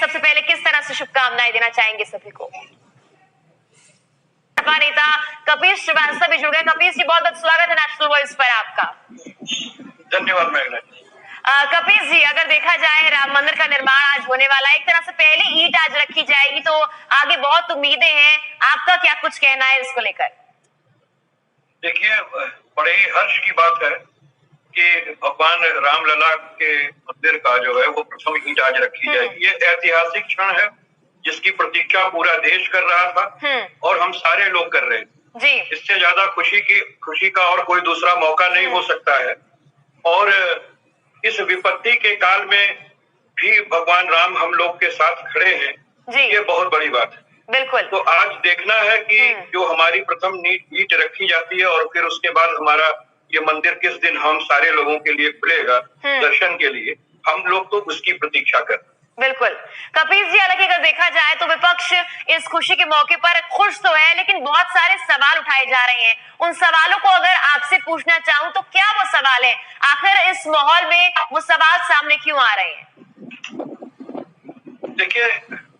सबसे पहले किस तरह से शुभकामनाएं देना चाहेंगे सभी को? नेता कपीस श्रीवास्तव भी जुड़ गए। कपीस जी, बहुत बहुत स्वागत है नेशनल वॉइस पर आपका। धन्यवाद मेघना। कपीस जी, अगर देखा जाए राम मंदिर का निर्माण आज होने वाला है, एक तरह से पहली ईंट आज रखी जाएगी, तो आगे बहुत उम्मीदें हैं, आपका क्या कुछ कहना है इसको लेकर? देखिए, बड़े ही हर्ष की बात है कि भगवान रामलला के मंदिर का जो है वो प्रथम ईंट आज रखी जाएगी। ये ऐतिहासिक क्षण है जिसकी प्रतीक्षा पूरा देश कर रहा था और हम सारे लोग कर रहे थे जी। इससे ज्यादा खुशी का और कोई दूसरा मौका नहीं हो सकता है। और इस विपत्ति के काल में भी भगवान राम हम लोग के साथ खड़े हैं जी। ये बहुत बड़ी बात है। बिल्कुल। तो आज देखना है कि जो हमारी प्रथम ईंट रखी जाती है और फिर उसके बाद हमारा ये मंदिर किस दिन हम सारे लोगों के लिए खुलेगा दर्शन के लिए, हम लोग तो उसकी प्रतीक्षा कर। बिल्कुल। कपीस जी, हालांकि अगर देखा जाए तो विपक्ष इस खुशी के मौके पर खुश तो है, लेकिन बहुत सारे सवाल उठाए जा रहे हैं। उन सवालों को अगर आपसे पूछना चाहूं तो क्या वो सवाल है? आखिर इस माहौल में वो सवाल सामने क्यों आ रहे हैं? देखिए,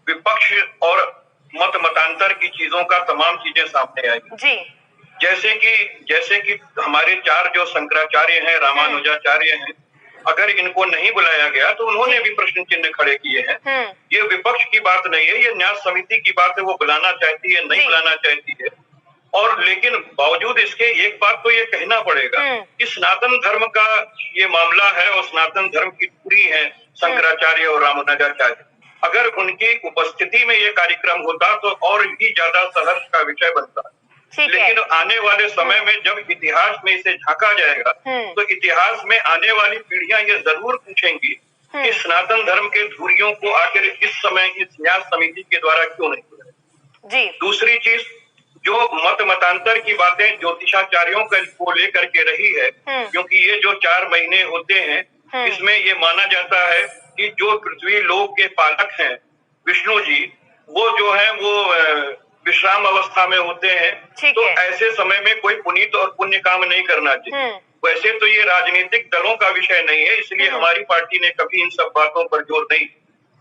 विपक्ष और मतांतर की चीजों का तमाम चीजें सामने आई जी। जैसे कि हमारे 4 जो शंकराचार्य हैं, रामानुजाचार्य हैं, अगर इनको नहीं बुलाया गया तो उन्होंने भी प्रश्न चिन्ह खड़े किए हैं। ये विपक्ष की बात नहीं है, ये न्यास समिति की बात है, वो बुलाना चाहती है, नहीं बुलाना चाहती है। और लेकिन बावजूद इसके एक बात तो ये कहना पड़ेगा कि सनातन धर्म का ये मामला है और सनातन धर्म की पूरी है शंकराचार्य और रामानुजाचार्य। अगर उनकी उपस्थिति में ये कार्यक्रम होता तो और भी ज्यादा सहर्ष का विषय बनता। लेकिन आने वाले समय में जब इतिहास में इसे झांका जाएगा तो इतिहास में आने वाली पीढ़ियां ये जरूर पूछेंगी कि सनातन धर्म के धुरियों को आखिर इस समय इस न्यास समिति के द्वारा क्यों नहीं बुलाया। दूसरी चीज, जो मतांतर की बातें ज्योतिषाचार्यों को लेकर के रही है, क्योंकि ये जो 4 महीने होते हैं इसमें ये माना जाता है कि जो पृथ्वी लोक के पालक हैं विष्णु जी, वो जो है वो विश्राम अवस्था में होते हैं। तो ऐसे समय में कोई पुनीत और पुण्य काम नहीं करना चाहिए। वैसे तो ये राजनीतिक दलों का विषय नहीं है, इसलिए हमारी पार्टी ने कभी इन सब बातों पर जोर नहीं।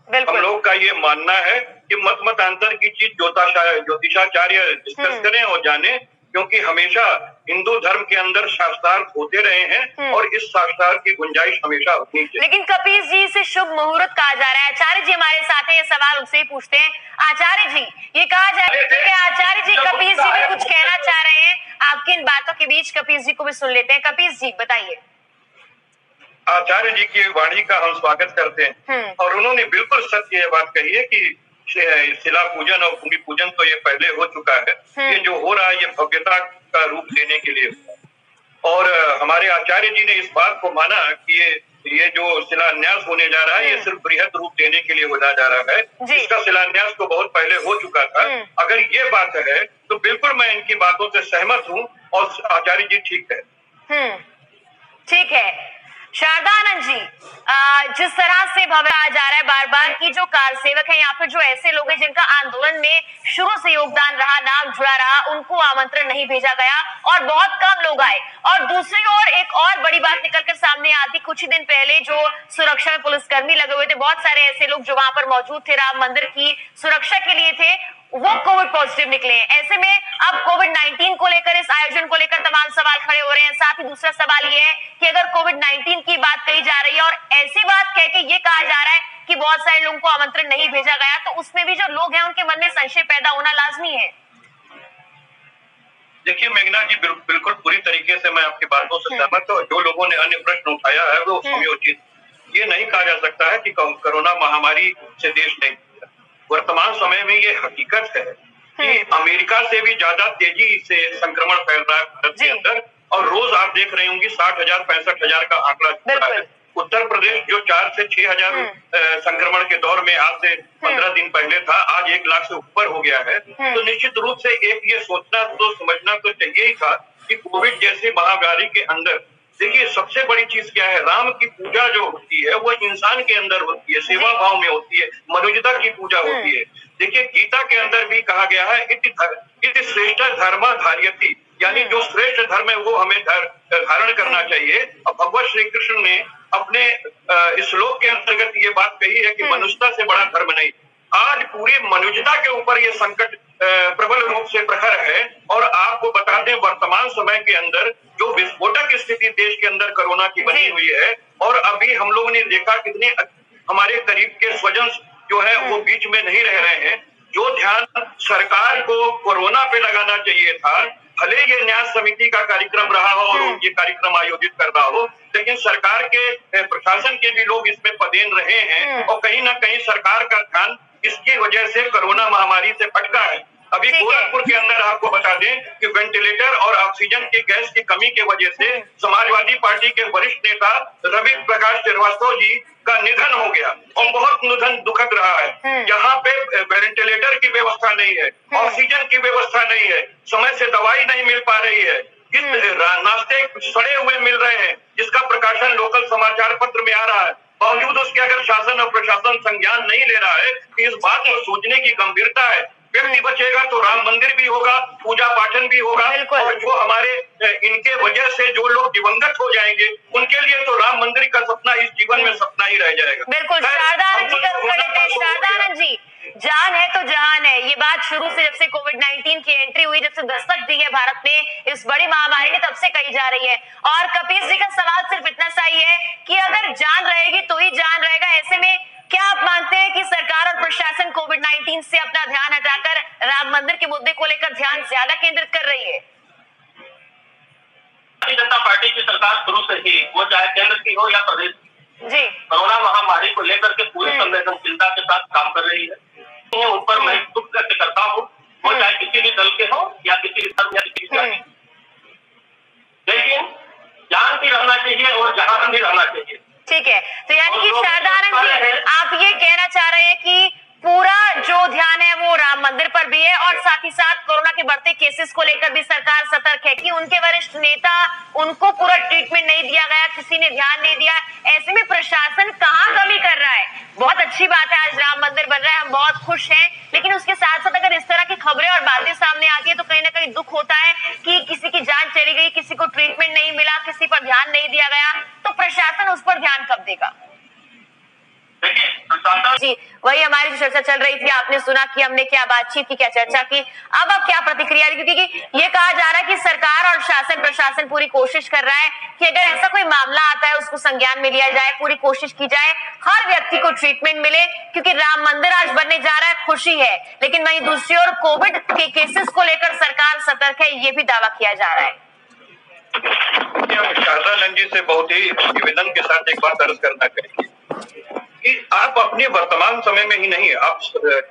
हम लोग का ये मानना है कि मतांतर की चीज ज्योतिषाचार्य डिस्कस करें और जाने, क्योंकि हमेशा हिंदू धर्म के अंदर शास्त्रार्थ होते रहे हैं और इस शास्त्रार्थ की गुंजाइश हमेशा होनी चाहिए। लेकिन कपीस जी, से शुभ मुहूर्त कहा जा रहा है। आचार्य जी हमारे साथ हैं, ये सवाल उनसे ही पूछते हैं। आचार्य जी, ये कहा जा रहा है कि आचार्य जी कपीस जी भी कुछ कहना चाह रहे हैं। आपकी इन बातों के बीच कपीस जी को भी सुन लेते हैं। कपीस जी, बताइए। आचार्य जी की वाणी का हम स्वागत करते हैं और उन्होंने बिल्कुल सत्य ये बात कही है कि शिला पूजन और भूमि पूजन तो ये पहले हो चुका है। ये जो हो रहा है ये भव्यता का रूप देने के लिए, और हमारे आचार्य जी ने इस बात को माना कि ये जो शिलान्यास होने जा रहा है ये सिर्फ बृहद रूप देने के लिए होना जा रहा है। इसका शिलान्यास तो बहुत पहले हो चुका था। अगर ये बात है तो बिल्कुल मैं इनकी बातों से सहमत हूँ और आचार्य जी ठीक है। ठीक है। शारदा आनंद जी, जिस तरह से भव्य आ जा रहा है बार बार की जो कार सेवक है या फिर जो ऐसे लोग हैं जिनका आंदोलन में शुरू से योगदान रहा, नाम जुड़ा रहा, उनको आमंत्रण नहीं भेजा गया और बहुत कम लोग आए। और दूसरी ओर एक और बड़ी बात निकलकर सामने आती, कुछ ही दिन पहले जो सुरक्षा में पुलिसकर्मी लगे हुए थे, बहुत सारे ऐसे लोग जो वहां पर मौजूद थे राम मंदिर की सुरक्षा के लिए थे, वो कोविड पॉजिटिव निकले हैं। ऐसे में अब कोविड-19 को लेकर, इस आयोजन को लेकर तमाम सवाल खड़े हो रहे हैं। साथ ही दूसरा सवाल ये है कि अगर कोविड-19 की बात कही जा रही है और ऐसी बात कह के ये कहा जा रहा है कि बहुत सारे लोगों को आमंत्रण नहीं भेजा गया, तो उसमें भी जो लोग हैं उनके मन में संशय पैदा होना लाजमी है। देखिए मेघना जी, बिल्कुल पूरी तरीके से मैं आपकी बातों से सहमत हूँ। जो लोगों ने अन्य प्रश्न उठाया है वो समयोचित। ये नहीं कहा जा सकता है कि कोरोना महामारी से देश नहीं, वर्तमान समय में ये हकीकत है कि अमेरिका से भी ज्यादा तेजी से संक्रमण फैल रहा है भारत के अंदर, और रोज आप देख रहे होंगे 60,000 65,000 का आंकड़ा चल रहा है। उत्तर प्रदेश जो 4 से 6,000 संक्रमण के दौर में आज से 15 दिन पहले था, आज 1 लाख से ऊपर हो गया है। तो निश्चित रूप से एक ये सोचना तो समझना तो चाहिए ही था कि कोविड जैसी महामारी के अंदर, देखिए सबसे बड़ी चीज क्या है, राम की पूजा जो होती है वो इंसान के अंदर होती है, सेवा भाव में होती है, मनुष्यता की पूजा होती है। देखिए गीता के अंदर भी कहा गया है इति श्रेष्ठ धर्म धार्यति, यानी जो श्रेष्ठ धर्म है वो हमें धारण करना चाहिए। और भगवान श्री कृष्ण ने अपने श्लोक के अंतर्गत ये बात कही है कि मनुष्यता से बड़ा धर्म नहीं। आज पूरी मनुष्यता के ऊपर ये संकट प्रबल रूप से प्रखर है। और आपको बता दें, वर्तमान समय के अंदर जो विस्फोटक स्थिति देश के अंदर कोरोना की बनी हुई है, और अभी हम लोग ने देखा कितने हमारे करीब के स्वजन जो है वो बीच में नहीं रह रहे हैं। जो ध्यान सरकार को कोरोना पे लगाना चाहिए था, भले ये न्यास समिति का कार्यक्रम रहा हो और ये कार्यक्रम आयोजित कर रहा हो, लेकिन सरकार के प्रशासन के भी लोग इसमें पदेन रहे हैं और कहीं ना कहीं सरकार का ध्यान इसकी वजह से कोरोना महामारी से भटका है। अभी गोरखपुर के अंदर आपको बता दें कि वेंटिलेटर और ऑक्सीजन की गैस की कमी की वजह से समाजवादी पार्टी के वरिष्ठ नेता रवि प्रकाश श्रीवास्तव जी का निधन हो गया और बहुत निधन दुखद रहा है। यहाँ पे वेंटिलेटर की व्यवस्था नहीं है, ऑक्सीजन की व्यवस्था नहीं है, समय से दवाई नहीं मिल पा रही है, नाश्ते सड़े हुए मिल रहे हैं, जिसका प्रकाशन लोकल समाचार पत्र में आ रहा है। बावजूद उसके अगर शासन और प्रशासन संज्ञान नहीं ले रहा है कि इस बात को सोचने की गंभीरता है। व्यक्ति बचेगा तो राम मंदिर भी होगा, पूजा पाठन भी होगा, और जो हमारे इनके वजह से जो लोग दिवंगत हो जाएंगे उनके लिए तो राम मंदिर का सपना इस जीवन में सपना ही रह जाएगा। बिल्कुल। शारदा आनंद जी का उत्तर लेते हैं। शारदा आनंद जी, जान है तो जहान है, ये बात शुरू से जब से कोविड-19 की एंट्री हुई, जब से दस्तक दी है भारत में इस बड़ी महामारी ने, तब से कही जा रही है। और कपिल जी का सवाल सिर्फ इतना सा ही है कि अगर जान रहेगी तो ही जान रहेगा। ऐसे में क्या आप मानते हैं कि सरकार और प्रशासन कोविड-19 से अपना ध्यान हटाकर राम मंदिर के मुद्दे को लेकर ध्यान ज्यादा केंद्रित कर रही है? भारतीय जनता पार्टी की सरकार शुरू से ही, वो चाहे केंद्र की हो या प्रदेश जी, कोरोना महामारी को लेकर के पूरी संवेदनशीलता के साथ काम कर रही है। उन पर मैं दुख व्यक्त करता हूँ, वो चाहे किसी भी दल के हो या किसी भी धर्म या किसी भी जाति, लेकिन जान भी रहना चाहिए और जहान भी रहना चाहिए। ठीक है, तो यानी कि शारदा आनंद जी, आप ये कहना चाह रहे हैं कि पूरा जो ध्यान है वो राम मंदिर पर भी है, और साथ ही साथ कोरोना के बढ़ते केसेस को लेकर भी सरकार सतर्क है कि उनके वरिष्ठ नेता, उनको पूरा ट्रीटमेंट नहीं दिया गया, किसी ने ध्यान नहीं दिया। ऐसे में प्रशासन कहाँ कमी कर रहा है? बहुत अच्छी बात है, आज राम मंदिर बन रहा है, हम बहुत खुश हैं, लेकिन उसके साथ साथ अगर इस तरह की खबरें और बातें सामने आती है तो कहीं ना कहीं दुख होता है कि किसी की जान चली गई, किसी को ट्रीटमेंट नहीं मिला, किसी पर ध्यान नहीं दिया गया, तो प्रशासन उस पर ध्यान कब देगा? जी, वही हमारी जो चर्चा चल रही थी, आपने सुना कि हमने क्या बातचीत की, क्या चर्चा की। अब क्या प्रतिक्रिया, क्योंकि ये कहा जा रहा है कि सरकार और शासन प्रशासन पूरी कोशिश कर रहा है कि अगर ऐसा कोई मामला आता है उसको संज्ञान में लिया जाए, पूरी कोशिश की जाए, हर व्यक्ति को ट्रीटमेंट मिले, क्योंकि राम मंदिर आज बनने जा रहा है, खुशी है। लेकिन वहीं दूसरी ओर कोविड के केसेस को लेकर सरकार सतर्क है, ये भी दावा किया जा रहा है। शारदा आनंद जी से बहुत ही निवेदन के साथ एक बात अर्ज करना चाहिए कि आप अपने वर्तमान समय में ही नहीं, आप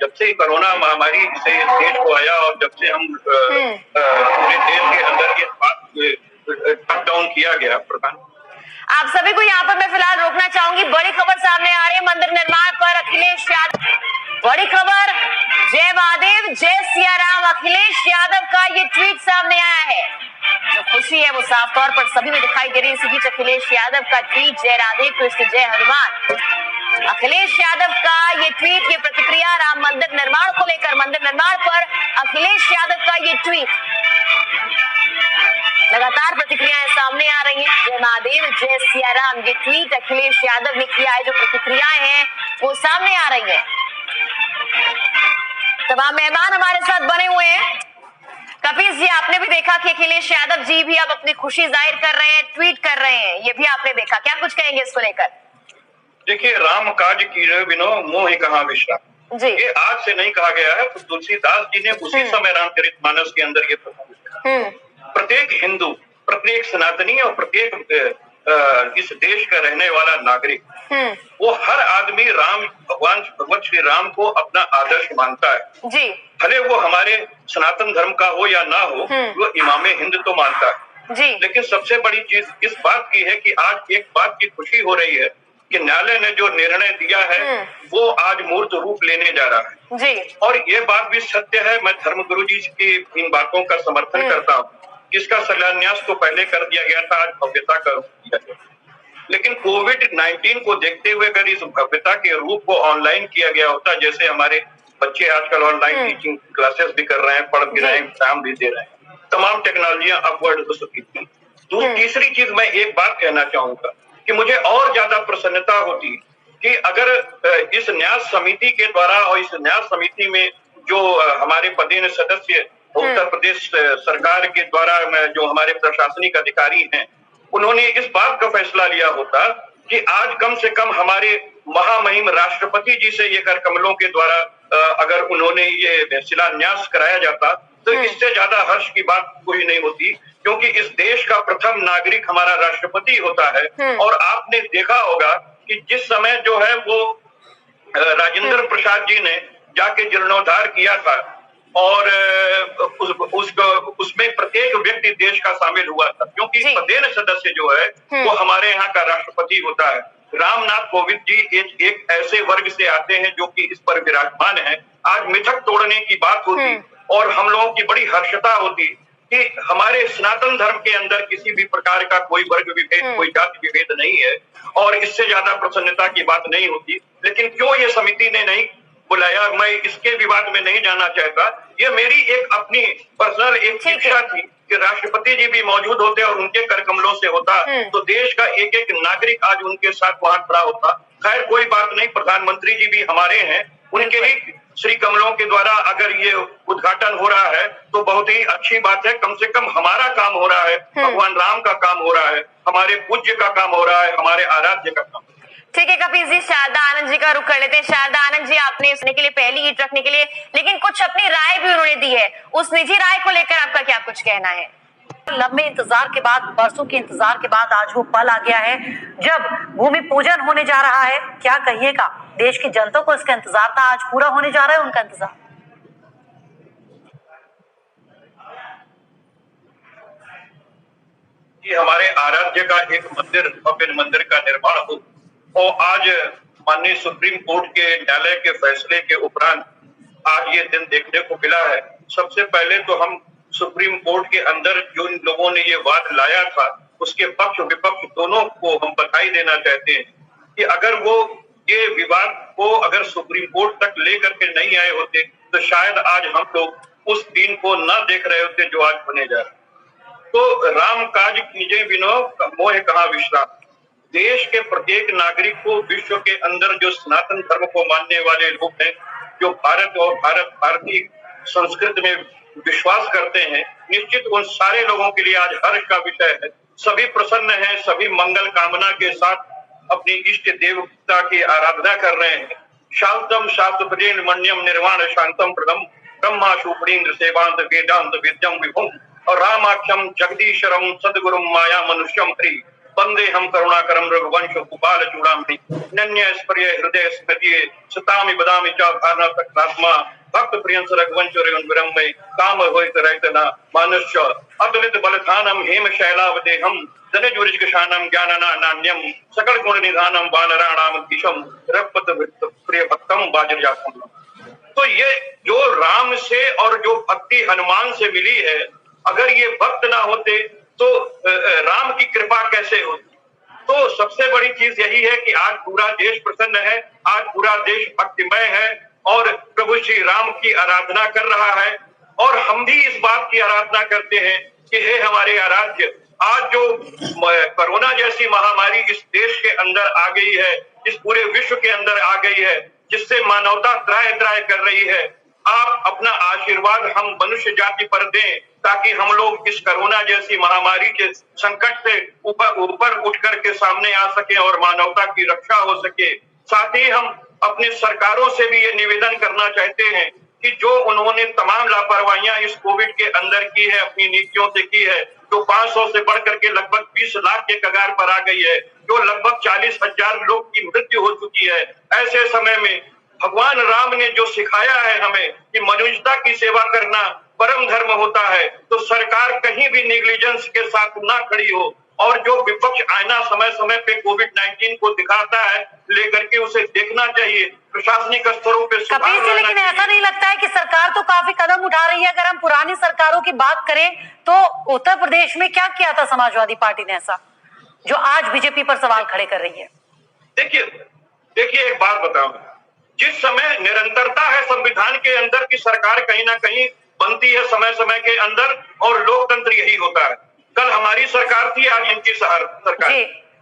जब से कोरोना महामारी से देश को आया और जब से हम पूरे देश के अंदर ये लॉकडाउन किया गया, प्रधान आप सभी को यहाँ पर मैं फिलहाल रोकना चाहूंगी। बड़ी खबर सामने आ रही है मंदिर निर्माण पर, अखिलेश यादव, बड़ी खबर, जय महादेव जय सिया राम, अखिलेश यादव का ये ट्वीट सामने आया है। जो खुशी है वो साफ तौर पर सभी में दिखाई दे रही है। इसी बीच अखिलेश यादव का ट्वीट, जय राधे कृष्ण जय हनुमान। अखिलेश यादव का ये ट्वीट, ये प्रतिक्रिया राम मंदिर निर्माण को लेकर, मंदिर निर्माण पर अखिलेश यादव का ये ट्वीट, लगातार प्रतिक्रियाएं सामने आ रही हैं। जय महादेव जय सिया राम, ये ट्वीट अखिलेश यादव ने किया है। जो प्रतिक्रियाएं हैं वो सामने आ रही हैं। तमाम मेहमान हमारे साथ बने हुए हैं। कपिल जी, आपने भी देखा कि अखिलेश यादव जी भी अब अपनी खुशी जाहिर कर रहे हैं, ट्वीट कर रहे हैं, ये भी आपने देखा, क्या कुछ कहेंगे इसको लेकर? देखिए, राम काज कीजे बिनो मोहि कहां विश्राम जी, ये आज से नहीं कहा गया है। तो तुलसीदास जी ने उसी समय रामचरितमानस के अंदर ये प्रसंग लिखा। प्रत्येक हिंदू, प्रत्येक सनातनी और प्रत्येक इस देश का रहने वाला नागरिक, वो हर आदमी भगवान श्री राम को अपना आदर्श मानता है जी। भले वो हमारे सनातन धर्म का हो या ना हो, वो इमामे हिंद तो मानता है जी। लेकिन सबसे बड़ी चीज इस बात की है कि आज एक बात की खुशी हो रही है कि न्यायालय ने जो निर्णय दिया है वो आज मूर्त रूप लेने जा रहा है जी। और ये बात भी सत्य है, मैं धर्मगुरु जी की इन बातों का समर्थन करता हूँ। जिसका शिलान्यास तो पहले कर दिया गया था, आज भव्यता का रूप दिया गया। लेकिन कोविड-19 को देखते हुए अगर इस भव्यता के रूप को ऑनलाइन किया गया होता, जैसे हमारे बच्चे आजकल ऑनलाइन टीचिंग क्लासेस भी कर रहे हैं, पढ़ भी रहे हैं, एग्जाम भी दे रहे हैं, तमाम टेक्नोलॉजियां अपवर्ड हो चुकी थी। तीसरी चीज मैं एक बात कहना चाहूंगा कि मुझे और ज्यादा प्रसन्नता होती कि अगर इस न्यास समिति के द्वारा और इस न्यास समिति में जो हमारे पदेन सदस्य उत्तर प्रदेश सरकार के द्वारा जो हमारे प्रशासनिक अधिकारी हैं, उन्होंने इस बात का फैसला लिया होता कि आज कम से कम हमारे महामहिम राष्ट्रपति जी से ये कर कमलों के द्वारा अगर उन्होंने ये शिलान्यास कराया जाता तो इससे ज्यादा हर्ष की बात कोई नहीं होती, क्योंकि इस देश का प्रथम नागरिक हमारा राष्ट्रपति होता है। और आपने देखा होगा कि जिस समय जो है वो राजेंद्र प्रसाद जी ने जाके जीर्णोद्धार किया था और उसमें प्रत्येक व्यक्ति देश का शामिल हुआ था, क्योंकि पदेन सदस्य जो है वो हमारे यहाँ का राष्ट्रपति होता है। रामनाथ कोविंद जी एक ऐसे वर्ग से आते हैं जो कि इस पर विराजमान है। आज मिथक तोड़ने की बात होती और हम लोगों की बड़ी हर्षता होती कि हमारे सनातन धर्म के अंदर किसी भी प्रकार का कोई वर्ग विभेद, कोई जाति विभेद नहीं है और इससे ज्यादा प्रसन्नता की बात नहीं होती। लेकिन क्यों ये समिति ने नहीं बुलाया, मैं इसके विवाद में नहीं जाना चाहता। ये मेरी एक अपनी पर्सनल एक इच्छा थी कि राष्ट्रपति जी भी मौजूद होते और उनके कर कमलों से होता तो देश का एक एक नागरिक आज उनके साथ वहां खड़ा होता। खैर कोई बात नहीं, प्रधानमंत्री जी भी हमारे हैं, उनके ही श्री कमलों के द्वारा अगर ये उद्घाटन हो रहा है तो बहुत ही अच्छी बात है। कम से कम हमारा काम हो रहा है, भगवान राम का काम हो रहा है, हमारे पूज्य का काम हो रहा है, हमारे आराध्य का काम। ठीक है कपिल जी, शारदा आनंद जी का रुख कर लेते हैं। शारदा आनंद जी, आपने सुनने के लिए पहली ईंट रखने के लिए, लेकिन कुछ अपनी राय भी उन्होंने दी है, उस निजी राय को लेकर आपका क्या कुछ कहना है? लंबे इंतजार के बाद, बरसों के इंतजार के बाद आज वो पल आ गया है जब भूमि पूजन होने जा रहा है। क्या कहिएगा, देश की जनता को इसका इंतजार था, आज पूरा होने जा रहा है उनका इंतजार। कि हमारे आराध्य का एक मंदिर, भव्य मंदिर का निर्माण हो और आज माननीय सुप्रीम कोर्ट के न्यायालय के फैसले के उपरांत आज ये दिन देखने को मिला है। सबसे पहले तो हम सुप्रीम कोर्ट के अंदर जो लोगों ने ये वाद लाया था उसके पक्ष विपक्ष दोनों को हम बधाई देना चाहते हैं कि अगर वो ये विवाद को अगर सुप्रीम कोर्ट तक लेकर के नहीं आए होते तो शायद आज हम लोग उस दिन को न देख रहे होते जो आज होने जा रहे। तो राम काज कीजे बिनो मोह कहाँ विश्राम। देश के प्रत्येक नागरिक को विश्व के अंदर जो सनातन धर्म को मानने वाले लोग हैं, जो भारत और भारतीय संस्कृति में विश्वास करते हैं, निश्चित उन सारे लोगों के लिए आज हर्ष का विषय है। सभी प्रसन्न हैं, सभी मंगल कामना के साथ अपनी इष्ट देवता की आराधना कर रहे हैं। शांतम शास्त्र मन्यम निर्वाण शांतम प्रदम ब्रह्मा शुभ्रीन्द्र सेवांत वेदांत विद्यम विभुम और रामाक्षम जगदीशरम सदगुरुम माया मनुष्यम हरि वंदे हम करुणाकरम रघुवंश कुपाल चूड़ामणि नन्य स्पर्य हृदय स्मृतिये सतामि बदामि च भावना तक्रात्मा भक्त प्रियंस रघुवंश विरम्य काम होइत रहतना मानुष्य अतुलित बलधानम हेम शैलावदेहम धनजुरिजशानम ज्ञानना नान्यम सकल गुण निधानम वानराणाम दिशम रघुपत प्रिय भक्तम बाजर्यासम। तो ये जो राम से और जो भक्ति हनुमान से मिली है, अगर ये भक्त ना होते तो राम की कृपा कैसे होती। तो सबसे बड़ी चीज यही है कि आज पूरा देश प्रसन्न है, आज पूरा देश भक्तिमय है और प्रभु श्री राम की आराधना कर रहा है। और हम भी इस बात की आराधना करते हैं कि हे हमारे आराध्य, आज जो कोरोना जैसी महामारी इस देश के अंदर आ गई है, इस पूरे विश्व के अंदर आ गई है, जिससे मानवता त्राय त्राय कर रही है, आप अपना आशीर्वाद हम मनुष्य जाति पर दें ताकि हम लोग इस कोरोना जैसी महामारी के संकट से ऊपर उठ करके सामने आ सके और मानवता की रक्षा हो सके। साथ ही हम अपने सरकारों से भी ये निवेदन करना चाहते हैं कि जो उन्होंने तमाम लापरवाहियां इस कोविड के अंदर की है, अपनी नीतियों से की है, जो 500 से बढ़ करके लगभग 20 लाख के कगार पर आ गई है, जो लगभग 40,000 लोग की मृत्यु हो चुकी है, ऐसे समय में भगवान राम ने जो सिखाया है हमें कि मनुष्यता की सेवा करना परम धर्म होता है, तो सरकार कहीं भी नेग्लिजेंस के साथ ना खड़ी हो और जो विपक्ष आईना समय समय पे कोविड-19 को दिखाता है लेकर के उसे देखना चाहिए। प्रशासनिक स्तरों पे कपिल जी, लेकिन ऐसा नहीं लगता है कि सरकार तो काफी कदम उठा रही है? अगर हम पुरानी सरकारों की बात करें तो उत्तर प्रदेश में क्या किया था समाजवादी पार्टी ने ऐसा जो आज बीजेपी पर सवाल खड़े कर रही है? देखिए एक बात बताऊं, जिस समय निरंतरता है संविधान के अंदर की सरकार कहीं ना कहीं बनती है समय समय के अंदर और लोकतंत्र यही होता है। कल हमारी सरकार थी, आज इनकी सरकार।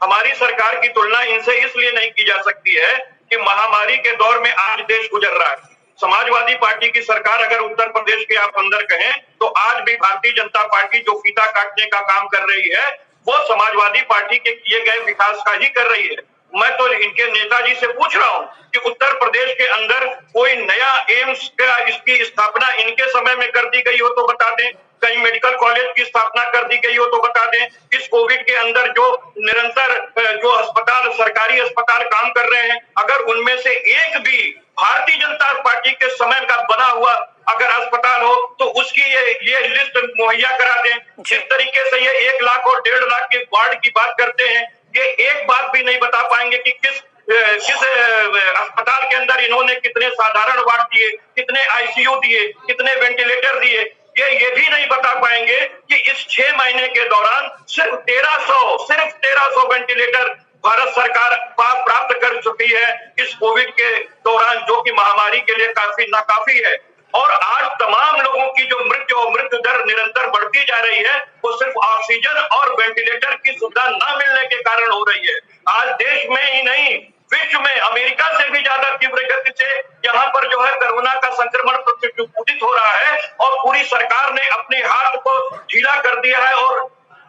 हमारी सरकार की तुलना इनसे इसलिए नहीं की जा सकती है कि महामारी के दौर में आज देश गुजर रहा है। समाजवादी पार्टी की सरकार अगर उत्तर प्रदेश के आप अंदर कहें तो आज भी भारतीय जनता पार्टी जो फीता काटने का काम कर रही है वो समाजवादी पार्टी के किए गए विकास का ही कर रही है। मैं तो इनके नेताजी से पूछ रहा हूं कि उत्तर प्रदेश के अंदर कोई नया एम्स का इसकी स्थापना इनके समय में कर दी गई हो तो बता दें, कहीं मेडिकल कॉलेज की स्थापना कर दी गई हो तो बता दें। इस कोविड के अंदर जो निरंतर जो अस्पताल, सरकारी अस्पताल काम कर रहे हैं, अगर उनमें से एक भी भारतीय जनता पार्टी के समय का बना हुआ अगर अस्पताल हो तो उसकी ये लिस्ट मुहैया करा दें। जिस तरीके से ये 1 लाख और 1.5 लाख के वार्ड की बात करते हैं, ये एक बात भी नहीं बता पाएंगे कि किस अस्पताल के अंदर इन्होंने कितने साधारण वार्ड दिए, कितने आईसीयू दिए, कितने वेंटिलेटर दिए। ये भी नहीं बता पाएंगे कि इस 6 महीने के दौरान सिर्फ 1300 वेंटिलेटर भारत सरकार प्राप्त कर चुकी है इस कोविड के दौरान, जो कि महामारी के लिए काफी नाकाफी है। और आज तमाम लोगों की जो मृत्यु दर निरंतर बढ़ती जा रही है वो सिर्फ ऑक्सीजन और वेंटिलेटर की सुविधा न मिलने के कारण हो रही है। आज देश में ही नहीं विश्व में अमेरिका से भी ज्यादा तीव्र गति से यहाँ पर जो है कोरोना का संक्रमण प्रतिबंधित हो रहा है और पूरी सरकार ने अपने हाथ को ढीला कर दिया है और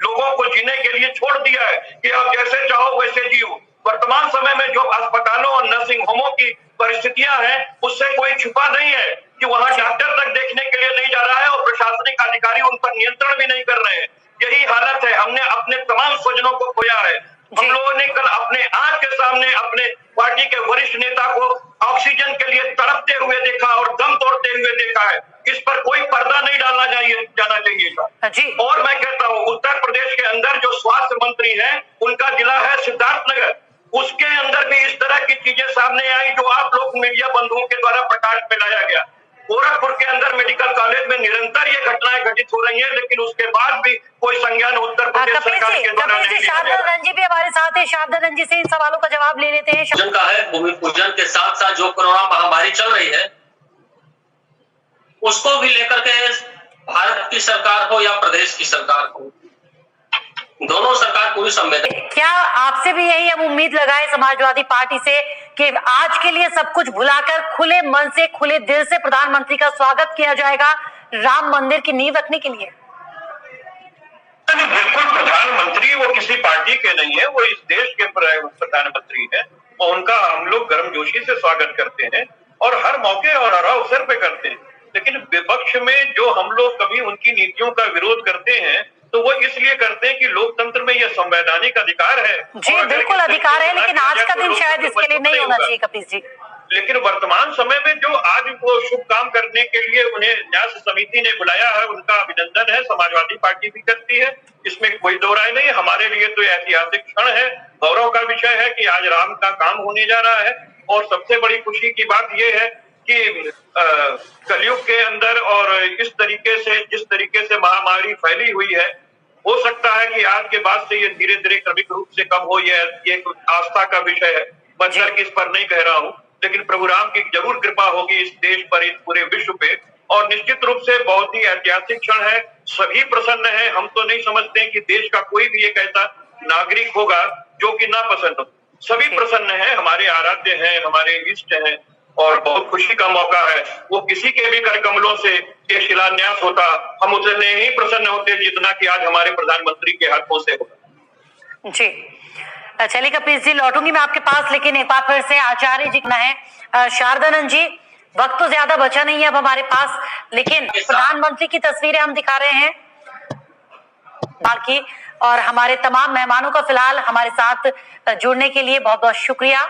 लोगों को जीने के लिए छोड़ दिया है कि आप जैसे चाहो वैसे जियो। वर्तमान समय में जो अस्पतालों और नर्सिंग होमों की परिस्थितियां हैं उससे कोई छुपा नहीं है कि वहां डॉक्टर तक देखने के लिए नहीं जा रहा है और प्रशासनिक अधिकारी उन पर नियंत्रण भी नहीं कर रहे हैं। यही हालत है। हमने अपने तमाम स्वजनों को खोया है। हम लोगों ने कल अपने आंख के सामने अपने पार्टी के वरिष्ठ नेता को ऑक्सीजन के लिए तड़पते हुए देखा और दम तोड़ते हुए देखा है। इस पर कोई पर्दा नहीं जाना चाहिए था। और मैं कहता हूँ उत्तर प्रदेश के अंदर जो स्वास्थ्य मंत्री हैं उनका जिला है सिद्धार्थनगर, उसके अंदर भी इस तरह की चीजें सामने आई जो आप लोग मीडिया बंधुओं के द्वारा प्रकाश में लाया गया। गोरखपुर के अंदर मेडिकल कॉलेज में निरंतर ये घटनाएं घटित हो रही हैं, लेकिन उसके बाद भी कोई संज्ञान उत्तर प्रदेश सरकार के द्वारा नहीं लिया गया। शारदा जी भी हमारे साथ है। शारदा जी से इन सवालों का जवाब ले लेते हैं। पूजन का है, भूमि पूजन के साथ साथ जो कोरोना महामारी चल रही है उसको भी लेकर के भारत की सरकार हो या प्रदेश की सरकार हो, दोनों सरकार पूरी संवेदना। क्या आपसे भी यही हम उम्मीद लगाए समाजवादी पार्टी से कि आज के लिए सब कुछ भुलाकर खुले मन से खुले दिल से प्रधानमंत्री का स्वागत किया जाएगा राम मंदिर की नींव रखने के लिए? बिल्कुल, प्रधानमंत्री वो किसी पार्टी के नहीं है, वो इस देश के प्रधानमंत्री है और उनका हम लोग गर्मजोशी से स्वागत करते हैं और हर मौके और हर अवसर पे करते हैं। लेकिन विपक्ष में जो हम लोग कभी उनकी नीतियों का विरोध करते हैं तो वो इसलिए करते हैं कि लोकतंत्र में यह संवैधानिक अधिकार है। जी बिल्कुल अधिकार है, लेकिन आज का दिन शायद इसके लिए नहीं होना चाहिए कपिल जी। लेकिन वर्तमान समय में जो आज वो शुभ काम करने के लिए उन्हें न्यास समिति ने बुलाया है उनका अभिनंदन है, समाजवादी पार्टी भी करती है, इसमें कोई दो राय नहीं। हमारे लिए तो ऐतिहासिक क्षण है, गौरव का विषय है कि आज राम का काम होने जा रहा है। और सबसे बड़ी खुशी की बात यह है कि कलयुग के अंदर और जिस तरीके से महामारी फैली हुई है, हो सकता है कि आज के बाद से ये धीरे धीरे क्रमिक रूप से कम हो। ये आस्था का विषय है, मैं तर्क इस पर नहीं कह रहा हूँ, लेकिन प्रभु राम की जरूर कृपा होगी इस देश पर, इस पूरे विश्व पे। और निश्चित रूप से बहुत ही ऐतिहासिक क्षण है, सभी प्रसन्न है। हम तो नहीं समझते कि देश का कोई भी एक ऐसा नागरिक होगा जो कि ना पसंद हो, सभी प्रसन्न है, हमारे आराध्य हैं, हमारे इष्ट हैं और बहुत खुशी का मौका है। वो किसी के भी कर कमलों से ये शिलान्यास होता, हम उतने ही प्रसन्न होते जितना कि आज हमारे प्रधानमंत्री के हाथों से होगा। जी चलिए कपिल जी, लौटूंगी मैं आपके पास, लेकिन एक बार फिर से आचार्य जी ना है। शारदानंद जी, वक्त तो ज्यादा बचा नहीं है अब हमारे पास, लेकिन प्रधानमंत्री की तस्वीरें हम दिखा रहे हैं बाकी, और हमारे तमाम मेहमानों का फिलहाल हमारे साथ जुड़ने के लिए बहुत बहुत शुक्रिया।